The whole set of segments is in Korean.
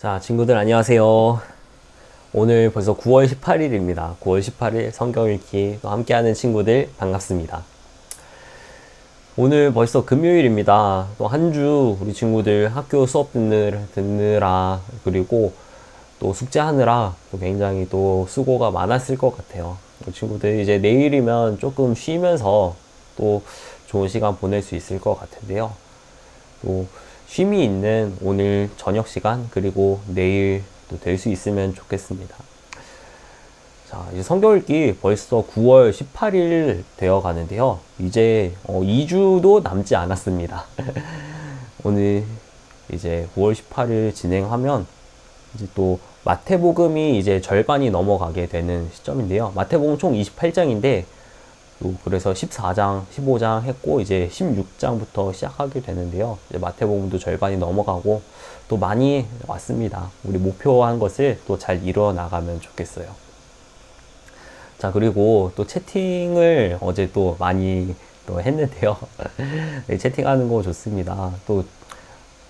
자, 친구들 안녕하세요. 오늘 벌써 9월 18일입니다. 9월 18일 성경 읽기 함께하는 친구들 반갑습니다. 오늘 벌써 금요일입니다. 또 한 주 우리 친구들 학교 수업 듣느라 그리고 또 숙제하느라 또 굉장히 또 수고가 많았을 것 같아요. 우리 친구들 이제 내일이면 조금 쉬면서 또 좋은 시간 보낼 수 있을 것 같은데요. 또 쉼이 있는 오늘 저녁 시간 그리고 내일 또 될 수 있으면 좋겠습니다. 자, 이제 성경 읽기 벌써 9월 18일 되어 가는데요. 이제 2주도 남지 않았습니다. 오늘 이제 9월 18일 진행하면 이제 또 마태복음이 이제 절반이 넘어가게 되는 시점인데요. 마태복음 총 28장인데 그래서 14장, 15장 했고 이제 16장부터 시작하게 되는데요. 이제 마태복음도 절반이 넘어가고 또 많이 왔습니다. 우리 목표한 것을 또 잘 이뤄 나가면 좋겠어요. 자, 그리고 또 채팅을 어제 또 많이 또 했는데요. 네, 채팅하는 거 좋습니다. 또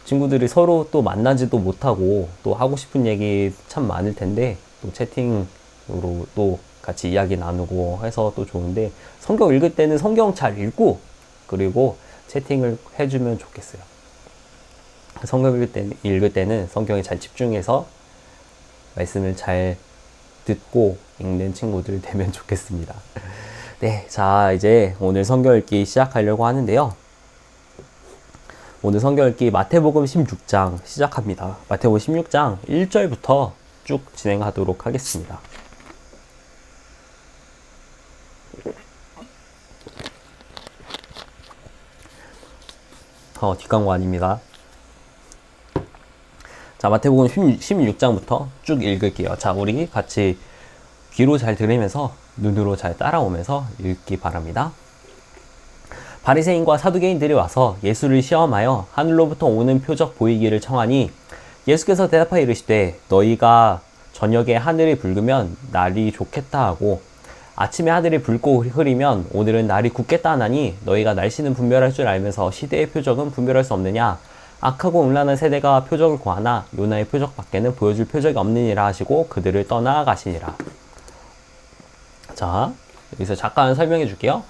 친구들이 서로 또 만나지도 못하고 또 하고 싶은 얘기 참 많을 텐데 또 채팅으로 또 같이 이야기 나누고 해서 또 좋은데, 성경 읽을 때는 성경 잘 읽고 그리고 채팅을 해주면 좋겠어요. 성경 읽을 때는 성경에 잘 집중해서 말씀을 잘 듣고 읽는 친구들 되면 좋겠습니다. 네, 자, 이제 오늘 성경 읽기 시작하려고 하는데요. 오늘 성경 읽기 마태복음 16장 시작합니다. 마태복음 16장 1절부터 쭉 진행하도록 하겠습니다. 뒷광고 아닙니다. 자, 마태복음 16장부터 쭉 읽을게요. 자, 우리 같이 귀로 잘 들으면서 눈으로 잘 따라오면서 읽기 바랍니다. 바리새인과 사두개인들이 와서 예수를 시험하여 하늘로부터 오는 표적 보이기를 청하니, 예수께서 대답하여 이르시되 너희가 저녁에 하늘이 붉으면 날이 좋겠다 하고 아침에 하늘이 붉고 흐리면 오늘은 날이 굳겠다 하나니, 너희가 날씨는 분별할 줄 알면서 시대의 표적은 분별할 수 없느냐? 악하고 음란한 세대가 표적을 구하나 요나의 표적 밖에는 보여줄 표적이 없느니라 하시고 그들을 떠나가시니라. 자, 여기서 잠깐 설명해 줄게요.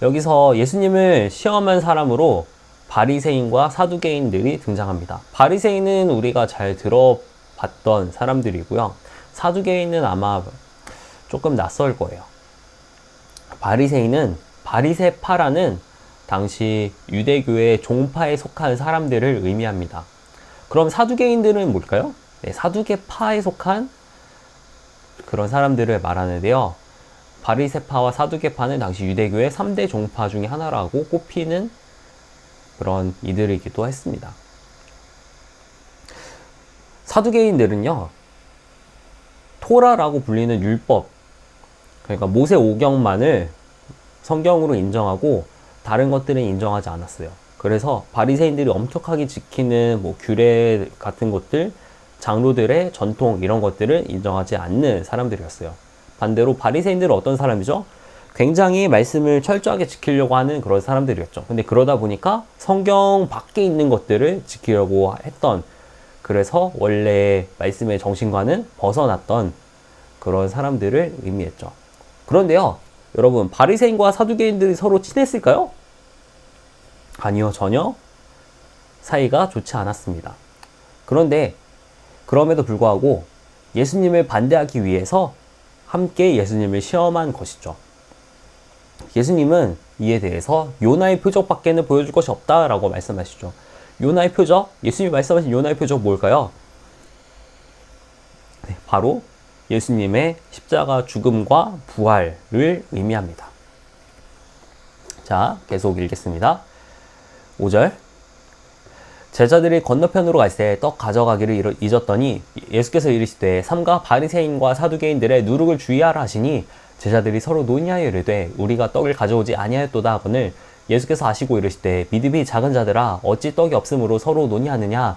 여기서 예수님을 시험한 사람으로 바리새인과 사두개인들이 등장합니다. 바리새인은 우리가 잘 들어봤던 사람들이고요. 사두개인은 아마 조금 낯설 거예요. 바리새인은 바리새파라는 당시 유대교의 종파에 속한 사람들을 의미합니다. 그럼 사두개인들은 뭘까요? 네, 사두개파에 속한 그런 사람들을 말하는데요. 바리새파와 사두개파는 당시 유대교의 3대 종파 중에 하나라고 꼽히는 그런 이들이기도 했습니다. 사두개인들은요, 토라라고 불리는 율법, 그러니까 모세 오경만을 성경으로 인정하고 다른 것들은 인정하지 않았어요. 그래서 바리새인들이 엄격하게 지키는 규례 같은 것들, 장로들의 전통 이런 것들을 인정하지 않는 사람들이었어요. 반대로 바리새인들은 어떤 사람이죠? 굉장히 말씀을 철저하게 지키려고 하는 그런 사람들이었죠. 근데 그러다 보니까 성경 밖에 있는 것들을 지키려고 했던, 그래서 원래 말씀의 정신과는 벗어났던 그런 사람들을 의미했죠. 그런데요, 여러분, 바리새인과 사두개인들이 서로 친했을까요? 아니요, 전혀 사이가 좋지 않았습니다. 그런데 그럼에도 불구하고 예수님을 반대하기 위해서 함께 예수님을 시험한 것이죠. 예수님은 이에 대해서 요나의 표적밖에는 보여줄 것이 없다라고 말씀하시죠. 요나의 표적? 예수님이 말씀하신 요나의 표적 뭘까요? 네, 바로 예수님의 십자가 죽음과 부활을 의미합니다. 자, 계속 읽겠습니다. 5절. 제자들이 건너편으로 갈 때 떡 가져가기를 잊었더니 예수께서 이르시되 삼가 바리새인과 사두개인들의 누룩을 주의하라 하시니, 제자들이 서로 논의하여 이르되 우리가 떡을 가져오지 아니하였도다 하거늘, 예수께서 아시고 이르시되 믿음이 작은 자들아 어찌 떡이 없으므로 서로 논의하느냐?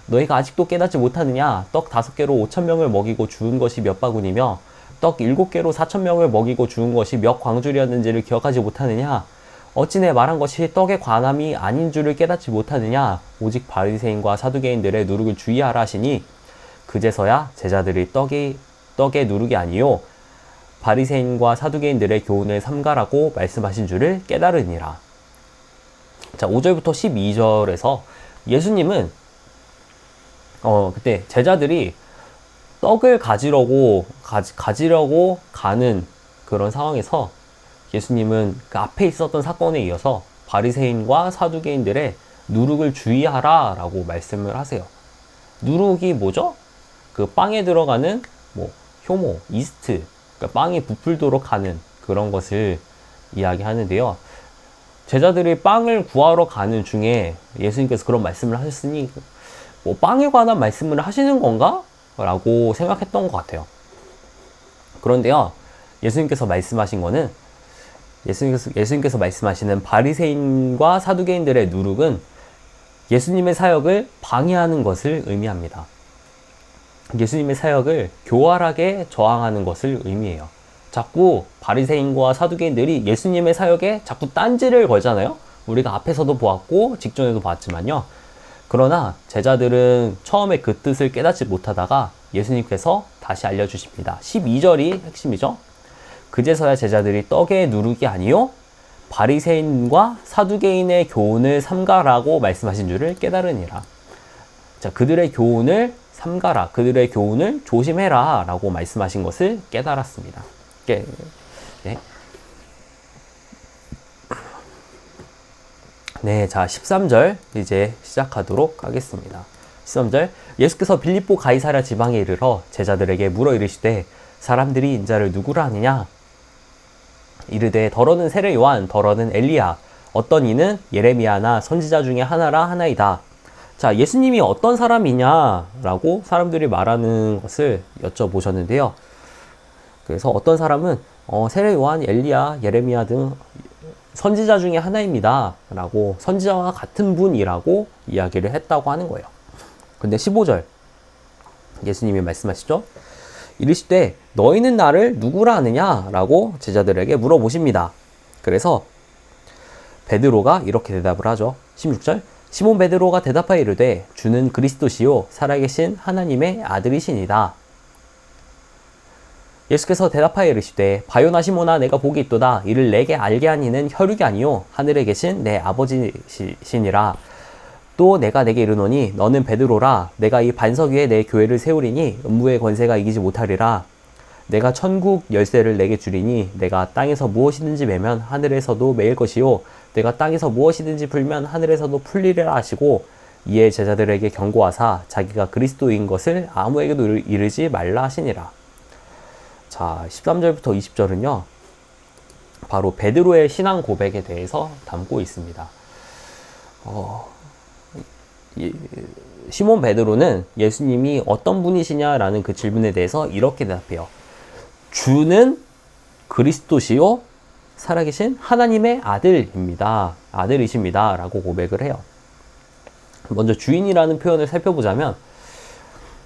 너희가 아직도 깨닫지 못하느냐? 떡 5개로 5,000명을 먹이고 죽은 것이 몇 바구니며 떡 7개로 4,000명을 먹이고 죽은 것이 몇 광줄이었는지를 기억하지 못하느냐? 어찌 내 말한 것이 떡의 관함이 아닌 줄을 깨닫지 못하느냐? 오직 바리새인과 사두개인들의 누룩을 주의하라 하시니, 그제서야 제자들이 떡에 누룩이 아니요 바리새인과 사두개인들의 교훈을 삼가라고 말씀하신 줄을 깨달으니라. 자, 5절부터 12절에서 예수님은 그때 제자들이 떡을 가지려고 가는 그런 상황에서 예수님은 그 앞에 있었던 사건에 이어서 바리새인과 사두개인들의 누룩을 주의하라 라고 말씀을 하세요. 누룩이 뭐죠? 그 빵에 들어가는 효모, 이스트, 그러니까 빵이 부풀도록 하는 그런 것을 이야기하는데요. 제자들이 빵을 구하러 가는 중에 예수님께서 그런 말씀을 하셨으니 빵에 관한 말씀을 하시는 건가? 라고 생각했던 것 같아요. 그런데요, 예수님께서 말씀하시는 바리새인과 사두개인들의 누룩은 예수님의 사역을 방해하는 것을 의미합니다. 예수님의 사역을 교활하게 저항하는 것을 의미해요. 자꾸 바리새인과 사두개인들이 예수님의 사역에 자꾸 딴지를 걸잖아요. 우리가 앞에서도 보았고 직전에도 봤지만요. 그러나 제자들은 처음에 그 뜻을 깨닫지 못하다가 예수님께서 다시 알려주십니다. 12절이 핵심이죠. 그제서야 제자들이 떡의 누룩이 아니요 바리새인과 사두개인의 교훈을 삼가라고 말씀하신 줄을 깨달으니라. 자, 그들의 교훈을 삼가라, 그들의 교훈을 조심해라 라고 말씀하신 것을 깨달았습니다. 네. 네, 자 13절 이제 시작하도록 하겠습니다. 13절, 예수께서 빌립보 가이사랴 지방에 이르러 제자들에게 물어 이르시되 사람들이 인자를 누구라 하느냐? 이르되 더러는 세례 요한, 더러는 엘리야, 어떤 이는 예레미야나 선지자 중에 하나라 하나이다. 자, 예수님이 어떤 사람이냐라고 사람들이 말하는 것을 여쭤보셨는데요. 그래서 어떤 사람은 세례 요한, 엘리야, 예레미야 등 선지자 중에 하나입니다 라고, 선지자와 같은 분이라고 이야기를 했다고 하는 거예요. 근데 15절 예수님이 말씀하시죠. 이르시되 너희는 나를 누구라 하느냐 라고 제자들에게 물어보십니다. 그래서 베드로가 이렇게 대답을 하죠. 16절, 시몬 베드로가 대답하여 이르되 주는 그리스도시요 살아계신 하나님의 아들이시니라. 예수께서 대답하여 이르시되 바요나 시몬아 내가 복이 있도다. 이를 내게 알게 한 이는 혈육이 아니요 하늘에 계신 내 아버지시니라. 또 내가 내게 이르노니 너는 베드로라. 내가 이 반석 위에 내 교회를 세우리니 음부의 권세가 이기지 못하리라. 내가 천국 열쇠를 내게 주리니 내가 땅에서 무엇이든지 매면 하늘에서도 매일 것이요 내가 땅에서 무엇이든지 풀면 하늘에서도 풀리리라 하시고, 이에 제자들에게 경고하사 자기가 그리스도인 것을 아무에게도 이르지 말라 하시니라. 자, 13절부터 20절은요 바로 베드로의 신앙 고백에 대해서 담고 있습니다. 시몬 베드로는 예수님이 어떤 분이시냐라는 그 질문에 대해서 이렇게 대답해요. 주는 그리스도시요 살아계신 하나님의 아들이십니다 라고 고백을 해요. 먼저 주인이라는 표현을 살펴보자면,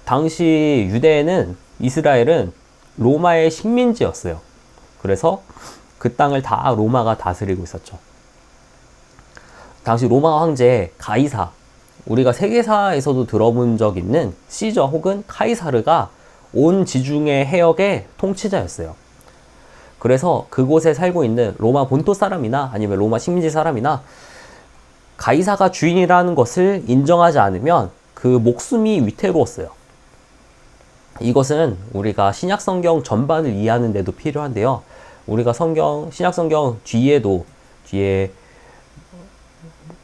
당시 유대에는, 이스라엘은 로마의 식민지였어요. 그래서 그 땅을 다 로마가 다스리고 있었죠. 당시 로마 황제 가이사, 우리가 세계사에서도 들어본 적 있는 시저 혹은 카이사르가 온 지중해 해역의 통치자였어요. 그래서 그곳에 살고 있는 로마 본토 사람이나 아니면 로마 식민지 사람이나 가이사가 주인이라는 것을 인정하지 않으면 그 목숨이 위태로웠어요. 이것은 우리가 신약성경 전반을 이해하는 데도 필요한데요. 우리가 신약성경 뒤에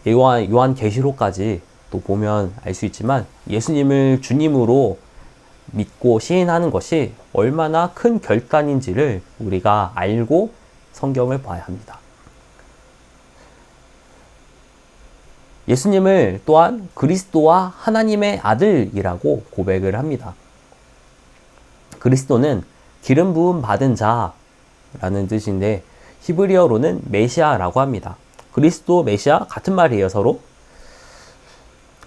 요한계시록까지 또 보면 알 수 있지만, 예수님을 주님으로 믿고 시인하는 것이 얼마나 큰 결단인지를 우리가 알고 성경을 봐야 합니다. 예수님을 또한 그리스도와 하나님의 아들이라고 고백을 합니다. 그리스도는 기름 부음 받은 자라는 뜻인데 히브리어로는 메시아라고 합니다. 그리스도, 메시아 같은 말이에요, 서로.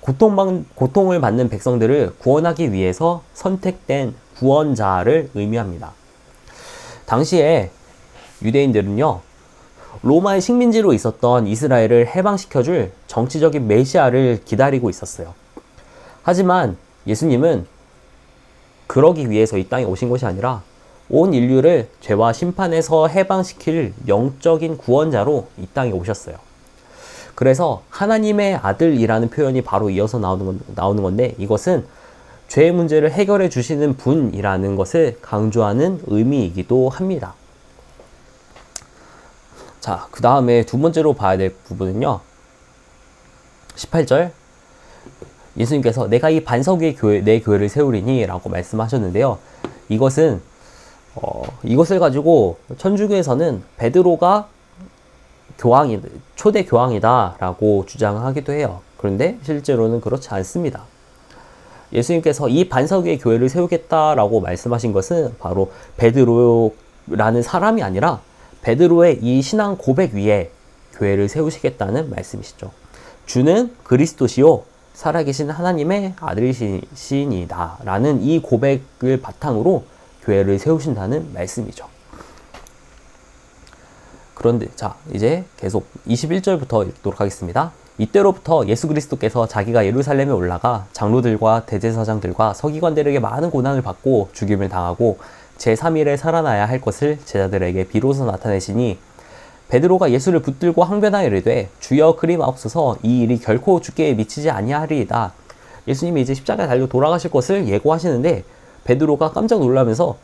고통을 받는 백성들을 구원하기 위해서 선택된 구원자를 의미합니다. 당시에 유대인들은요, 로마의 식민지로 있었던 이스라엘을 해방시켜줄 정치적인 메시아를 기다리고 있었어요. 하지만 예수님은 그러기 위해서 이 땅에 오신 것이 아니라 온 인류를 죄와 심판에서 해방시킬 영적인 구원자로 이 땅에 오셨어요. 그래서 하나님의 아들이라는 표현이 바로 이어서 나오는 건데, 이것은 죄의 문제를 해결해 주시는 분이라는 것을 강조하는 의미이기도 합니다. 자, 그 다음에 두 번째로 봐야 될 부분은요, 18절, 예수님께서 내가 이 반석 위에 내 교회를 세우리니 라고 말씀하셨는데요. 이것은 이것을 가지고 천주교에서는 베드로가 초대 교황이다 라고 주장하기도 해요. 그런데 실제로는 그렇지 않습니다. 예수님께서 이 반석 위에 교회를 세우겠다라고 말씀하신 것은 바로 베드로라는 사람이 아니라 베드로의 이 신앙 고백 위에 교회를 세우시겠다는 말씀이시죠. 주는 그리스도시요 살아계신 하나님의 아들이시니다 라는 이 고백을 바탕으로 교회를 세우신다는 말씀이죠. 그런데 자, 이제 계속 21절부터 읽도록 하겠습니다. 이때로부터 예수 그리스도께서 자기가 예루살렘에 올라가 장로들과 대제사장들과 서기관들에게 많은 고난을 받고 죽임을 당하고 제3일에 살아나야 할 것을 제자들에게 비로소 나타내시니, 베드로가 예수를 붙들고 항변하여 이르되 주여 그리 마옵소서, 이 일이 결코 주께 미치지 아니하리이다. 예수님이 이제 십자가에 달려 돌아가실 것을 예고하시는데 베드로가 깜짝 놀라면서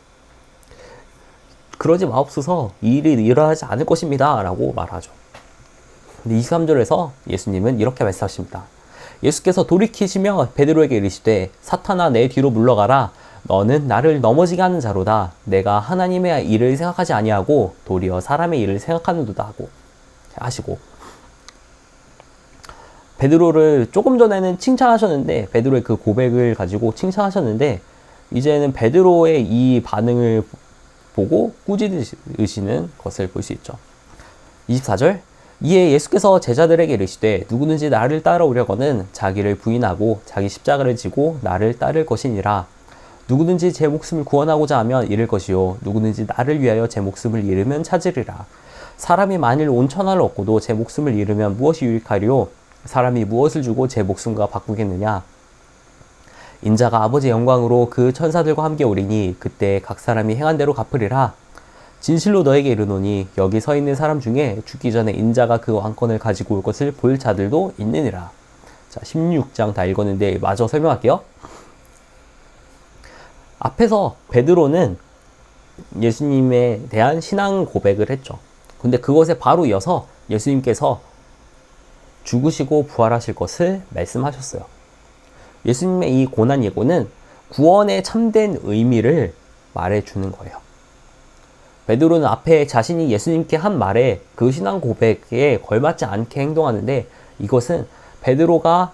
그러지 마옵소서, 이 일이 일어나지 않을 것입니다 라고 말하죠. 근데 23절에서 예수님은 이렇게 말씀하십니다. 예수께서 돌이키시며 베드로에게 이르시되 사탄아 내 뒤로 물러가라. 너는 나를 넘어지게 하는 자로다. 내가 하나님의 일을 생각하지 아니하고 도리어 사람의 일을 생각하는도다 하시고, 베드로를 조금 전에는 칭찬하셨는데, 베드로의 그 고백을 가지고 칭찬하셨는데, 이제는 베드로의 이 반응을 보고 꾸짖으시는 것을 볼 수 있죠. 24절, 이에 예수께서 제자들에게 이르시되 누구든지 나를 따라오려거는 자기를 부인하고 자기 십자가를 지고 나를 따를 것이니라. 누구든지 제 목숨을 구원하고자 하면 잃을 것이요 누구든지 나를 위하여 제 목숨을 잃으면 찾으리라. 사람이 만일 온 천하를 얻고도 제 목숨을 잃으면 무엇이 유익하리요? 사람이 무엇을 주고 제 목숨과 바꾸겠느냐? 인자가 아버지의 영광으로 그 천사들과 함께 오리니 그때 각 사람이 행한 대로 갚으리라. 진실로 너에게 이르노니 여기 서 있는 사람 중에 죽기 전에 인자가 그 왕권을 가지고 올 것을 볼 자들도 있느니라. 자, 16장 다 읽었는데 마저 설명할게요. 앞에서 베드로는 예수님에 대한 신앙 고백을 했죠. 근데 그것에 바로 이어서 예수님께서 죽으시고 부활하실 것을 말씀하셨어요. 예수님의 이 고난 예고는 구원의 참된 의미를 말해주는 거예요. 베드로는 앞에 자신이 예수님께 한 말에 그 신앙 고백에 걸맞지 않게 행동하는데, 이것은 베드로가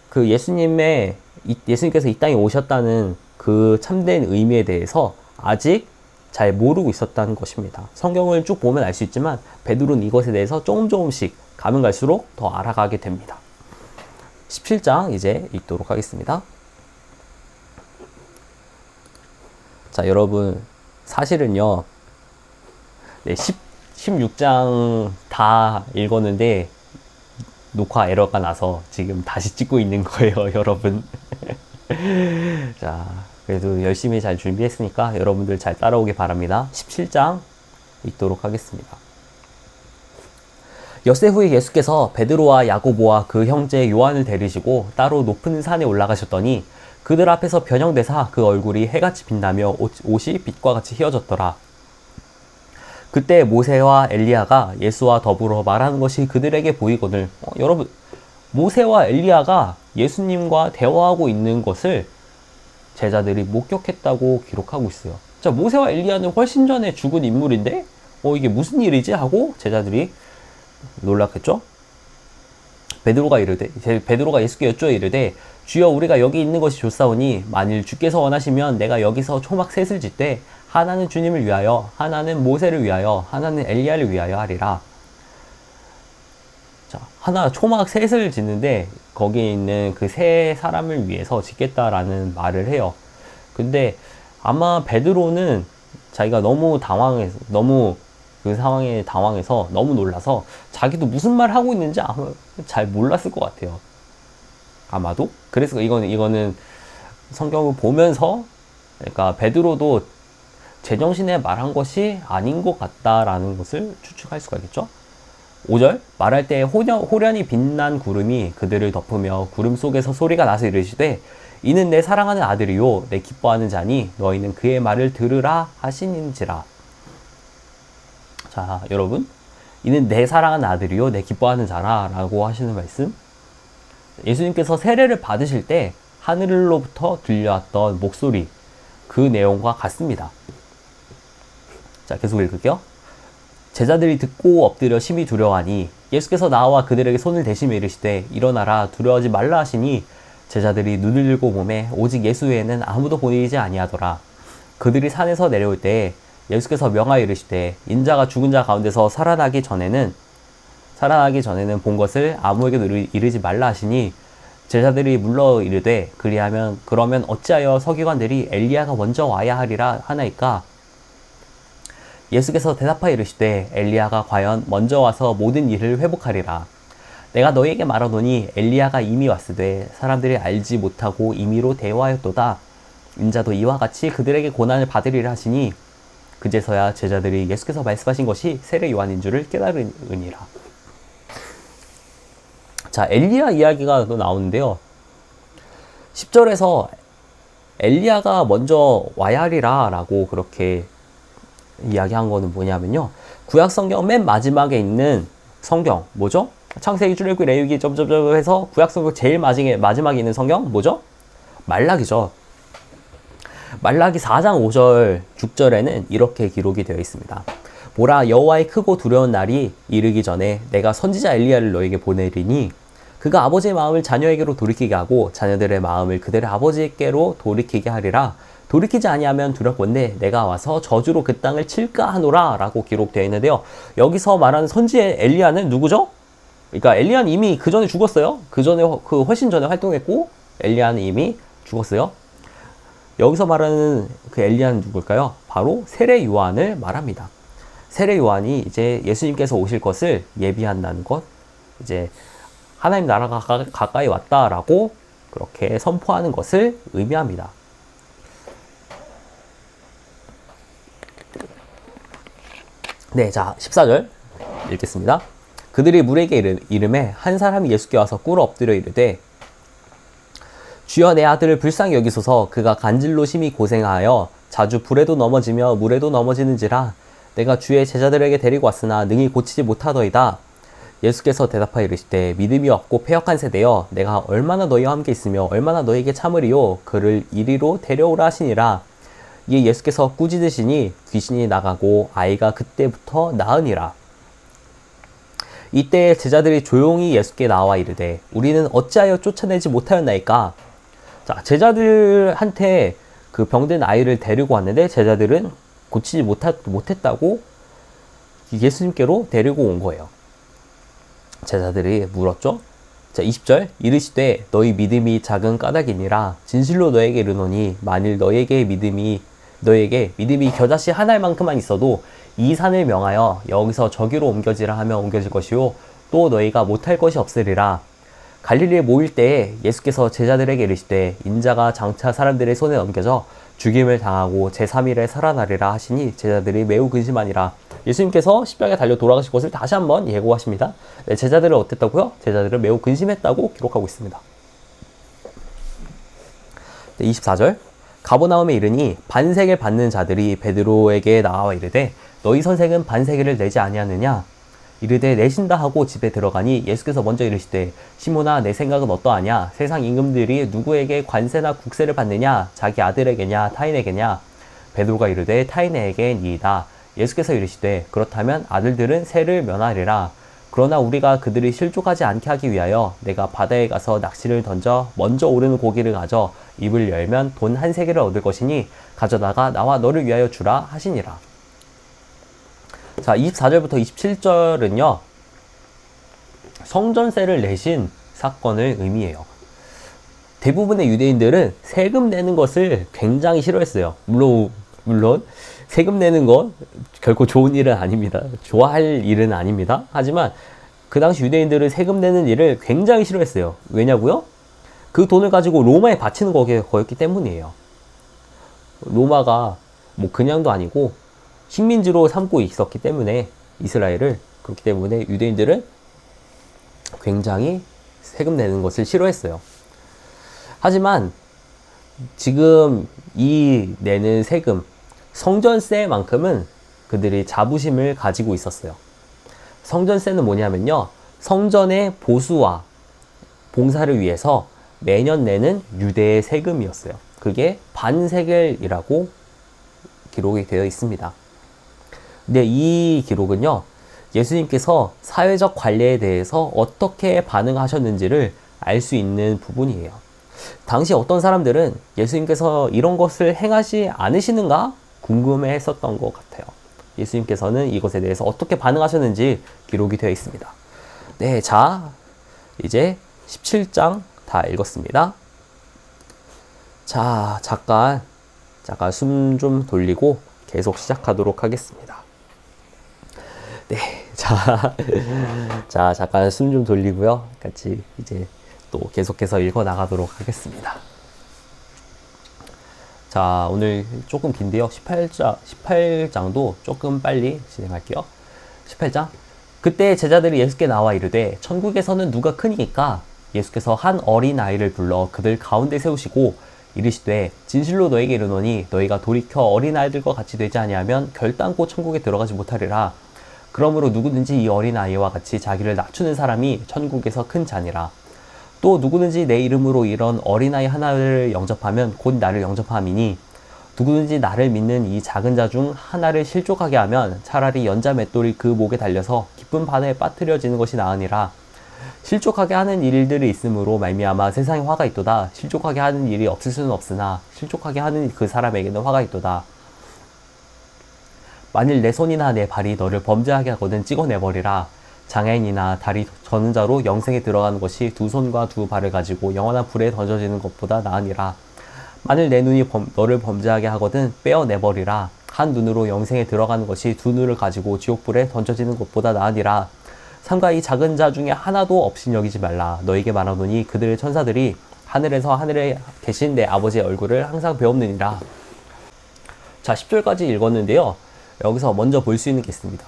그 예수님께서 이 땅에 오셨다는 그 참된 의미에 대해서 아직 잘 모르고 있었다는 것입니다. 성경을 쭉 보면 알 수 있지만 베드로는 이것에 대해서 조금씩 가면 갈수록 더 알아가게 됩니다. 17장 이제 읽도록 하겠습니다. 자, 여러분 사실은요, 16장 다 읽었는데 녹화 에러가 나서 지금 다시 찍고 있는 거예요, 여러분. 자, 그래도 열심히 잘 준비했으니까 여러분들 잘 따라오기 바랍니다. 17장 읽도록 하겠습니다. 엿새 후에 예수께서 베드로와 야고보와 그 형제 요한을 데리시고 따로 높은 산에 올라가셨더니 그들 앞에서 변형되사 그 얼굴이 해같이 빛나며 옷이 빛과 같이 휘어졌더라. 그때 모세와 엘리야가 예수와 더불어 말하는 것이 그들에게 보이거늘, 여러분, 모세와 엘리야가 예수님과 대화하고 있는 것을 제자들이 목격했다고 기록하고 있어요. 자, 모세와 엘리야는 훨씬 전에 죽은 인물인데 이게 무슨 일이지? 하고 제자들이 놀랐겠죠? 베드로가 예수께 여쭈어 이르되 주여 우리가 여기 있는 것이 좋사오니 만일 주께서 원하시면 내가 여기서 초막 셋을 짓되 하나는 주님을 위하여, 하나는 모세를 위하여, 하나는 엘리야를 위하여 하리라. 자, 초막 셋을 짓는데 거기에 있는 그 세 사람을 위해서 짓겠다라는 말을 해요. 근데 아마 베드로는 자기가 너무 그 상황에 당황해서 너무 놀라서 자기도 무슨 말 하고 있는지 아마 잘 몰랐을 것 같아요. 아마도. 그래서 이거는 성경을 보면서 그러니까 베드로도 제정신에 말한 것이 아닌 것 같다라는 것을 추측할 수가 있겠죠. 5절 말할 때 호련히 빛난 구름이 그들을 덮으며 구름 속에서 소리가 나서 이르시되 이는 내 사랑하는 아들이요 내 기뻐하는 자니 너희는 그의 말을 들으라 하시는지라. 자 여러분, 이는 내 사랑하는 아들이요 내 기뻐하는 자라 라고 하시는 말씀, 예수님께서 세례를 받으실 때 하늘로부터 들려왔던 목소리, 그 내용과 같습니다. 자 계속 읽을게요. 제자들이 듣고 엎드려 심히 두려워하니 예수께서 나와 그들에게 손을 대시며 이르시되 일어나라 두려워하지 말라 하시니 제자들이 눈을 들고 보매 오직 예수 외에는 아무도 보이지 아니하더라. 그들이 산에서 내려올 때 예수께서 명하여 이르시되 인자가 죽은 자 가운데서 살아나기 전에는 본 것을 아무에게도 이르지 말라 하시니 제자들이 물러 이르되 그러면 어찌하여 서기관들이 엘리야가 먼저 와야 하리라 하나이까. 예수께서 대답하여 이르시되 엘리야가 과연 먼저 와서 모든 일을 회복하리라. 내가 너희에게 말하노니 엘리야가 이미 왔으되 사람들이 알지 못하고 임의로 대화하였도다. 인자도 이와 같이 그들에게 고난을 받으리라 하시니 그제서야 제자들이 예수께서 말씀하신 것이 세례 요한인 줄을 깨달으니라. 자 엘리야 이야기가 또 나오는데요. 10절에서 엘리야가 먼저 와야 하리라 라고 그렇게 이야기한 거는 뭐냐면요, 구약 성경 맨 마지막에 있는 성경 뭐죠? 창세기, 출애굽기, 레위기 점점점 해서 구약 성경 제일 마지막에 있는 성경 뭐죠? 말라기죠. 말라기 4장 5절 6절에는 이렇게 기록이 되어 있습니다. 보라, 여호와의 크고 두려운 날이 이르기 전에 내가 선지자 엘리야를 너에게 보내리니 그가 아버지의 마음을 자녀에게로 돌이키게 하고 자녀들의 마음을 그들의 아버지께로 돌이키게 하리라. 돌이키지 아니하면 두렵건대 내가 와서 저주로 그 땅을 칠까 하노라 라고 기록되어 있는데요. 여기서 말하는 선지의 엘리야는 누구죠? 그러니까 엘리야는 이미 그 전에 죽었어요. 훨씬 전에 활동했고 엘리야는 이미 죽었어요. 여기서 말하는 그 엘리야는 누굴까요? 바로 세례 요한을 말합니다. 세례 요한이 이제 예수님께서 오실 것을 예비한다는 것, 이제 하나님 나라가 가까이 왔다라고 그렇게 선포하는 것을 의미합니다. 네, 자 14절 읽겠습니다. 그들이 물에게 이르매 한 사람이 예수께 와서 꿇어 엎드려 이르되 주여 내 아들을 불쌍히 여기소서. 그가 간질로 심히 고생하여 자주 불에도 넘어지며 물에도 넘어지는지라. 내가 주의 제자들에게 데리고 왔으나 능히 고치지 못하더이다. 예수께서 대답하여 이르시되 믿음이 없고 패역한 세대여, 내가 얼마나 너희와 함께 있으며 얼마나 너희에게 참으리요. 그를 이리로 데려오라 하시니라. 이에 예수께서 꾸짖으시니 귀신이 나가고 아이가 그때부터 나으니라. 이때 제자들이 조용히 예수께 나와 이르되 우리는 어찌하여 쫓아내지 못하였나이까. 자, 제자들한테 그 병든 아이를 데리고 왔는데 제자들은 고치지 못했다고 예수님께로 데리고 온 거예요. 제자들이 물었죠. 자 20절 이르시되 너희 믿음이 작은 까닭이니라. 진실로 너에게 이르노니 만일 너에게 믿음이 겨자씨 하나만큼만 있어도 이 산을 명하여 여기서 저기로 옮겨지라 하면 옮겨질 것이요 또 너희가 못할 것이 없으리라. 갈릴리에 모일 때에 예수께서 제자들에게 이르시되 인자가 장차 사람들의 손에 넘겨져 죽임을 당하고 제3일에 살아나리라 하시니 제자들이 매우 근심하니라. 예수님께서 십자가에 달려 돌아가실 것을 다시 한번 예고하십니다. 네, 제자들은 어땠다고요? 제자들은 매우 근심했다고 기록하고 있습니다. 네, 24절 가버나움에 이르니 반세를 받는 자들이 베드로에게 나와 이르되 너희 선생은 반세를 내지 아니하느냐. 이르되 내신다 하고 집에 들어가니 예수께서 먼저 이르시되 시몬아 내 생각은 어떠하냐. 세상 임금들이 누구에게 관세나 국세를 받느냐. 자기 아들에게냐 타인에게냐. 베드로가 이르되 타인에게니이다. 예수께서 이르시되 그렇다면 아들들은 세를 면하리라. 그러나 우리가 그들이 실족하지 않게 하기 위하여 내가 바다에 가서 낚시를 던져 먼저 오르는 고기를 가져 입을 열면 돈 한 세겔을 얻을 것이니 가져다가 나와 너를 위하여 주라 하시니라. 자 24절부터 27절은요 성전세를 내신 사건을 의미해요. 대부분의 유대인들은 세금 내는 것을 굉장히 싫어했어요. 물론 세금 내는 건 결코 좋은 일은 아닙니다. 좋아할 일은 아닙니다. 하지만 그 당시 유대인들은 세금 내는 일을 굉장히 싫어했어요. 왜냐고요? 그 돈을 가지고 로마에 바치는 거였기 때문이에요. 로마가 뭐 그냥도 아니고 식민지로 삼고 있었기 때문에 이스라엘을, 그렇기 때문에 유대인들은 굉장히 세금 내는 것을 싫어했어요. 하지만 지금 이 내는 세금, 성전세만큼은 그들이 자부심을 가지고 있었어요. 성전세는 뭐냐면요, 성전의 보수와 봉사를 위해서 매년 내는 유대의 세금이었어요. 그게 반세겔이라고 기록이 되어 있습니다. 근데 이 기록은요, 예수님께서 사회적 관례에 대해서 어떻게 반응하셨는지를 알 수 있는 부분이에요. 당시 어떤 사람들은 예수님께서 이런 것을 행하지 않으시는가 궁금해 했었던 것 같아요. 예수님께서는 이것에 대해서 어떻게 반응하셨는지 기록이 되어 있습니다. 네, 자, 이제 17장 다 읽었습니다. 자, 잠깐 숨 좀 돌리고 계속 시작하도록 하겠습니다. 네, 자, 잠깐 숨 좀 돌리고요. 같이 이제 또 계속해서 읽어 나가도록 하겠습니다. 자, 오늘 조금 긴데요. 18장도 조금 빨리 진행할게요. 18장. 그때 제자들이 예수께 나와 이르되 천국에서는 누가 크니까? 예수께서 한 어린 아이를 불러 그들 가운데 세우시고 이르시되 진실로 너에게 이르노니 너희가 돌이켜 어린 아이들과 같이 되지 아니하면 결단코 천국에 들어가지 못하리라. 그러므로 누구든지 이 어린 아이와 같이 자기를 낮추는 사람이 천국에서 큰 자니라. 또 누구든지 내 이름으로 이런 어린아이 하나를 영접하면 곧 나를 영접함이니 누구든지 나를 믿는 이 작은 자 중 하나를 실족하게 하면 차라리 연자 맷돌이 그 목에 달려서 깊은 바다에 빠뜨려지는 것이 나으니라. 실족하게 하는 일들이 있으므로 말미암아 세상에 화가 있도다. 실족하게 하는 일이 없을 수는 없으나 실족하게 하는 그 사람에게는 화가 있도다. 만일 내 손이나 내 발이 너를 범죄하게 하거든 찍어내버리라. 장애인이나 다리 저는 자로 영생에 들어가는 것이 두 손과 두 발을 가지고 영원한 불에 던져지는 것보다 나으니라. 만일 내 눈이 너를 범죄하게 하거든 빼어내버리라. 한 눈으로 영생에 들어가는 것이 두 눈을 가지고 지옥불에 던져지는 것보다 나으니라. 삼가 이 작은 자 중에 하나도 없인 여기지 말라. 너에게 말하노니 그들의 천사들이 하늘에서 하늘에 계신 내 아버지의 얼굴을 항상 배옵느니라. 자, 10절까지 읽었는데요. 여기서 먼저 볼 수 있는 게 있습니다.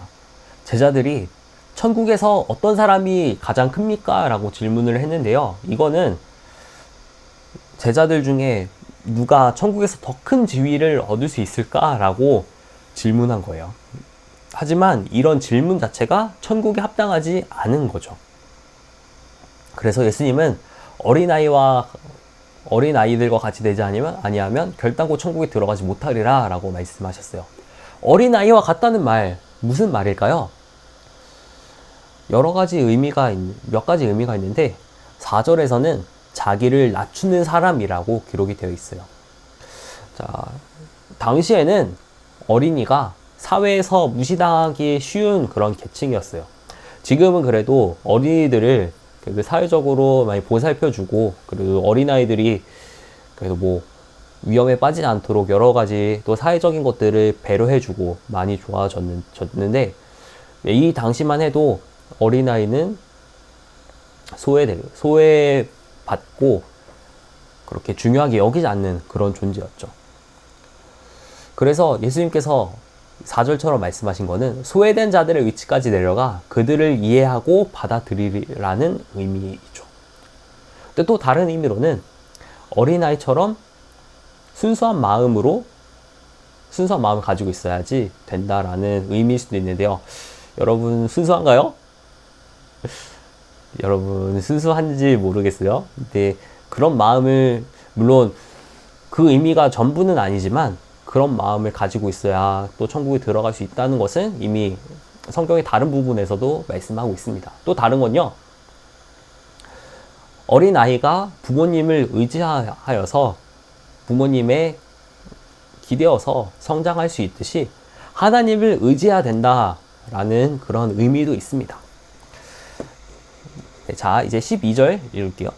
제자들이 천국에서 어떤 사람이 가장 큽니까? 라고 질문을 했는데요. 이거는 제자들 중에 누가 천국에서 더 큰 지위를 얻을 수 있을까? 라고 질문한 거예요. 하지만 이런 질문 자체가 천국에 합당하지 않은 거죠. 그래서 예수님은 어린아이들과 같이 되지 아니하면 결단코 천국에 들어가지 못하리라 라고 말씀하셨어요. 어린아이와 같다는 말, 무슨 말일까요? 몇 가지 의미가 있는데 4절에서는 자기를 낮추는 사람이라고 기록이 되어 있어요. 자, 당시에는 어린이가 사회에서 무시당하기 쉬운 그런 계층이었어요. 지금은 그래도 어린이들을 사회적으로 많이 보살펴주고, 그리고 어린아이들이 그래도 뭐 위험에 빠지지 않도록 여러 가지 또 사회적인 것들을 배려해주고 많이 좋아졌는데, 이 당시만 해도 어린아이는 소외받고 그렇게 중요하게 여기지 않는 그런 존재였죠. 그래서 예수님께서 4절처럼 말씀하신 거는 소외된 자들의 위치까지 내려가 그들을 이해하고 받아들이라는 의미이죠. 근데 또 다른 의미로는 어린아이처럼 순수한 마음을 가지고 있어야지 된다라는 의미일 수도 있는데요. 여러분 순수한가요? 여러분 순수한지 모르겠어요. 근데 그런 마음을, 물론 그 의미가 전부는 아니지만 그런 마음을 가지고 있어야 또 천국에 들어갈 수 있다는 것은 이미 성경의 다른 부분에서도 말씀하고 있습니다. 또 다른 건요, 어린아이가 부모님을 의지하여서 부모님에 기대어서 성장할 수 있듯이 하나님을 의지해야 된다라는 그런 의미도 있습니다. 네, 자, 이제 12절 읽을게요.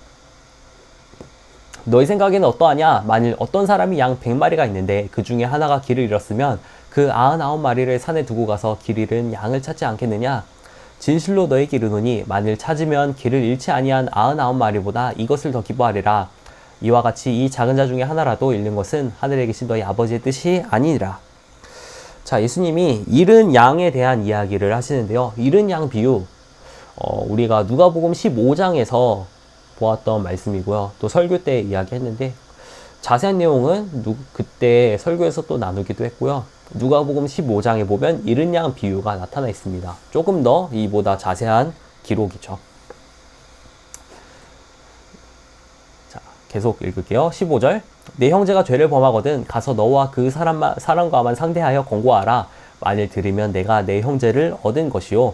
너희 생각에는 어떠하냐? 만일 어떤 사람이 양 100마리가 있는데 그 중에 하나가 길을 잃었으면 그 99마리를 산에 두고 가서 길 잃은 양을 찾지 않겠느냐? 진실로 너희에게 이르노니 만일 찾으면 길을 잃지 아니한 99마리보다 이것을 더 기뻐하리라. 이와 같이 이 작은 자 중에 하나라도 잃는 것은 하늘에 계신 너희 아버지의 뜻이 아니니라. 자, 예수님이 잃은 양에 대한 이야기를 하시는데요. 잃은 양 비유, 우리가 누가복음 15장에서 보았던 말씀이고요. 또 설교 때 이야기했는데 자세한 내용은 그때 설교에서 또 나누기도 했고요. 누가복음 15장에 보면 잃은 양 비유가 나타나 있습니다. 조금 더 이보다 자세한 기록이죠. 자, 계속 읽을게요. 15절. 내 형제가 죄를 범하거든 가서 너와 그 사람과만 상대하여 권고하라. 만일 들으면 내가 내 형제를 얻은 것이요.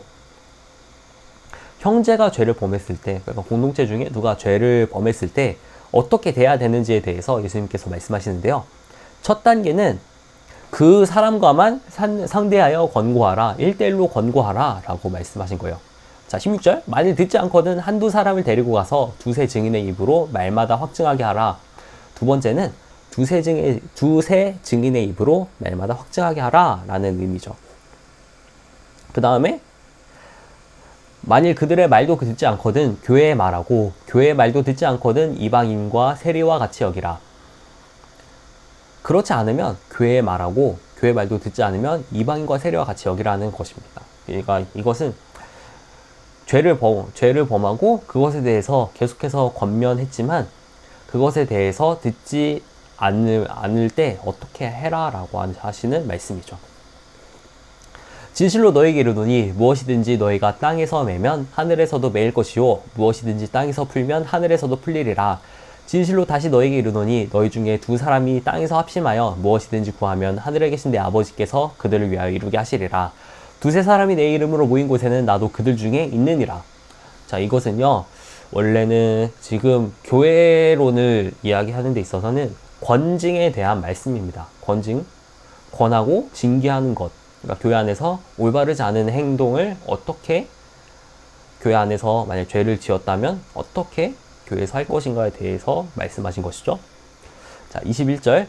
형제가 죄를 범했을 때, 그러니까 공동체 중에 누가 죄를 범했을 때 어떻게 돼야 되는지에 대해서 예수님께서 말씀하시는데요. 첫 단계는 그 사람과만 상대하여 권고하라. 1대1로 권고하라 라고 말씀하신 거예요. 자, 16절. 만일 듣지 않거든 한두 사람을 데리고 가서 두세 증인의 입으로 말마다 확증하게 하라. 두 번째는 두세 증인의 입으로 말마다 확증하게 하라 라는 의미죠. 그 다음에 만일 그들의 말도 듣지 않거든 교회의 말하고 교회의 말도 듣지 않거든 이방인과 세리와 같이 여기라. 그렇지 않으면 교회의 말하고 교회의 말도 듣지 않으면 이방인과 세리와 같이 여기라는 것입니다. 그러니까 이것은 죄를 범하고 그것에 대해서 계속해서 권면했지만 그것에 대해서 듣지 않을 때 어떻게 해라라고 하시는 말씀이죠. 진실로 너희에게 이르노니 무엇이든지 너희가 땅에서 매면 하늘에서도 매일 것이요 무엇이든지 땅에서 풀면 하늘에서도 풀리리라. 진실로 다시 너희에게 이르노니 너희 중에 두 사람이 땅에서 합심하여 무엇이든지 구하면 하늘에 계신 내 아버지께서 그들을 위하여 이루게 하시리라. 두세 사람이 내 이름으로 모인 곳에는 나도 그들 중에 있느니라. 자, 이것은요 원래는 지금 교회론을 이야기하는 데 있어서는 권징에 대한 말씀입니다. 권하고 징계하는 것. 그러니까 교회 안에서 올바르지 않은 행동을 어떻게 교회 안에서 만약 죄를 지었다면 어떻게 교회에서 할 것인가에 대해서 말씀하신 것이죠. 자, 21절.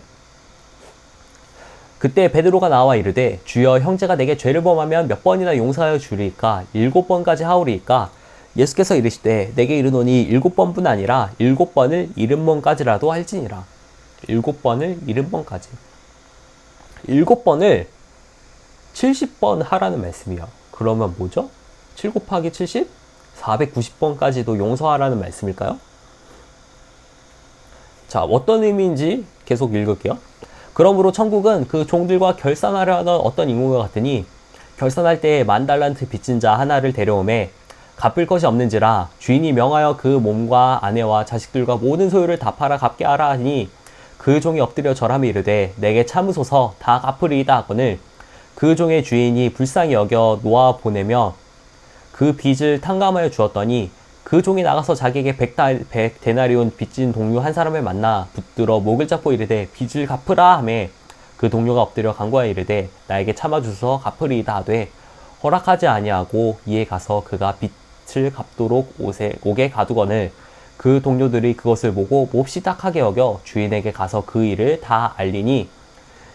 그때 베드로가 나와 이르되 주여 형제가 내게 죄를 범하면 몇 번이나 용서하여 주리이까 7번까지 하오리이까. 예수께서 이르시되 내게 이르노니 7번뿐 아니라 7번을 70번까지라도 할지니라. 7번을 70번까지. 7번을 70번 하라는 말씀이요. 그러면 뭐죠? 7 곱하기 70? 490번까지도 용서하라는 말씀일까요? 자, 어떤 의미인지 계속 읽을게요. 그러므로 천국은 그 종들과 결산하려 하던 어떤 인구가 같으니 결산할 때에 10,000달란트 빚진 자 하나를 데려오매 갚을 것이 없는지라 주인이 명하여 그 몸과 아내와 자식들과 모든 소유를 다 팔아 갚게 하라 하니 그 종이 엎드려 절하며 이르되 내게 참으소서 다 갚으리이다 하거늘 그 종의 주인이 불쌍히 여겨 놓아 보내며 그 빚을 탕감하여 주었더니 그 종이 나가서 자기에게 100데나리온 빚진 동료 한 사람을 만나 붙들어 목을 잡고 이르되 빚을 갚으라 하매 그 동료가 엎드려 간구하여 이르되 나에게 참아주소서 갚으리이다 하되 허락하지 아니하고 이에 가서 그가 빚을 갚도록 옥에 가두거늘 그 동료들이 그것을 보고 몹시 딱하게 여겨 주인에게 가서 그 일을 다 알리니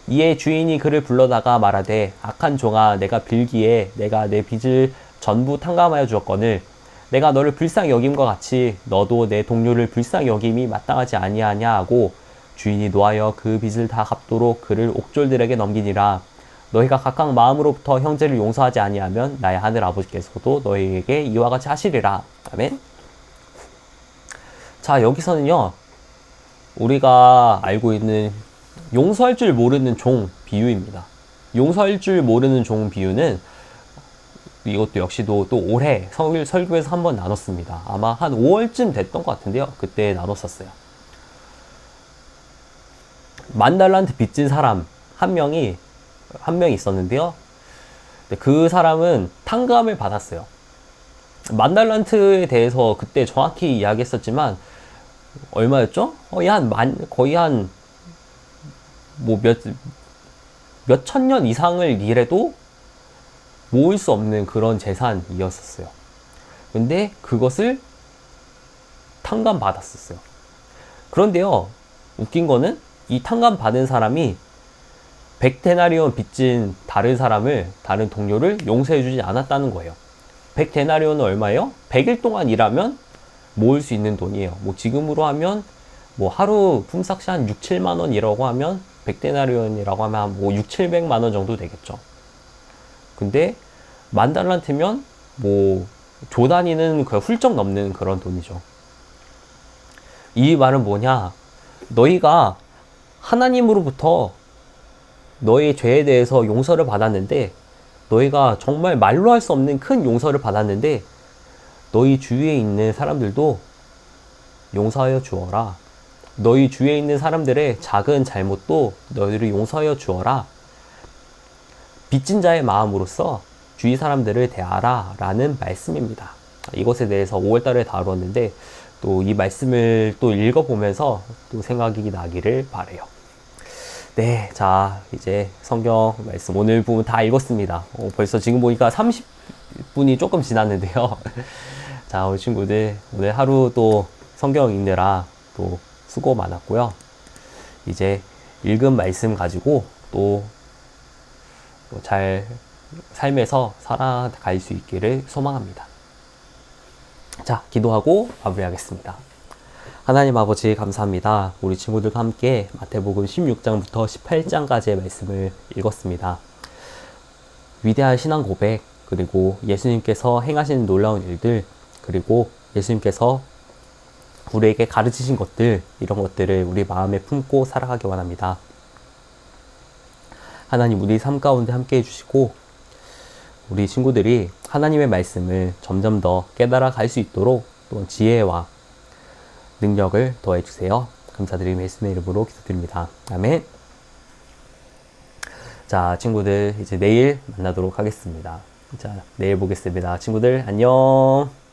이에 주인이 그를 불러다가 말하되 악한 종아 내가 빌기에 내가 내 빚을 전부 탕감하여 주었거늘 내가 너를 불쌍히 여김과 같이 너도 내 동료를 불쌍히 여김이 마땅하지 아니하냐 하고 주인이 노하여 그 빚을 다 갚도록 그를 옥졸들에게 넘기니라. 너희가 각각 마음으로부터 형제를 용서하지 아니하면 나의 하늘 아버지께서도 너희에게 이와 같이 하시리라. 아멘. 자, 여기서는요 우리가 알고 있는 용서할 줄 모르는 종 비유입니다. 용서할 줄 모르는 종 비유는 이것도 역시도 또 올해 설교에서 한번 나눴습니다. 아마 한 5월쯤 됐던 것 같은데요. 그때 나눴었어요. 10,000달란트 빚진 사람 한 명이 있었는데요. 그 사람은 탕감을 받았어요. 10,000달란트에 대해서 그때 정확히 이야기했었지만 얼마였죠? 거의 한 몇천 년 이상을 일해도 모을 수 없는 그런 재산이었었어요. 근데 그것을 탕감 받았었어요. 그런데요, 웃긴 거는 이 탕감 받은 사람이 100데나리온 빚진 다른 동료를 용서해주지 않았다는 거예요. 100데나리온은 얼마예요? 100일 동안 일하면 모을 수 있는 돈이에요. 뭐 지금으로 하면 뭐 하루 품삯이 한 6, 7만 원이라고 하면 100데나리온이라고 하면 뭐 6, 700만 원 정도 되겠죠. 근데 10,000달란트면 뭐 조 단위는 그 훌쩍 넘는 그런 돈이죠. 이 말은 뭐냐? 너희가 하나님으로부터 너의 죄에 대해서 용서를 받았는데, 너희가 정말 말로 할 수 없는 큰 용서를 받았는데, 너희 주위에 있는 사람들도 용서하여 주어라. 너희 주위에 있는 사람들의 작은 잘못도 너희를 용서하여 주어라. 빚진 자의 마음으로써 주위 사람들을 대하라 라는 말씀입니다. 이것에 대해서 5월달에 다루었는데, 또 이 말씀을 또 읽어보면서 또 생각이 나기를 바래요. 네, 자, 이제 성경 말씀 오늘 부분 다 읽었습니다. 벌써 지금 보니까 30분이 조금 지났는데요. 자, 우리 친구들 오늘 하루 또 성경 읽느라 또 수고 많았고요. 이제 읽은 말씀 가지고 또 잘 삶에서 살아갈 수 있기를 소망합니다. 자, 기도하고 마무리하겠습니다. 하나님 아버지 감사합니다. 우리 친구들과 함께 마태복음 16장부터 18장까지의 말씀을 읽었습니다. 위대한 신앙 고백, 그리고 예수님께서 행하신 놀라운 일들, 그리고 예수님께서 우리에게 가르치신 것들, 이런 것들을 우리 마음에 품고 살아가기 원합니다. 하나님, 우리 삶 가운데 함께 해주시고 우리 친구들이 하나님의 말씀을 점점 더 깨달아 갈 수 있도록 또 지혜와 능력을 더해주세요. 감사드리며 예수님의 이름으로 기도드립니다. 아멘. 자, 친구들 이제 내일 만나도록 하겠습니다. 자, 내일 보겠습니다. 친구들 안녕.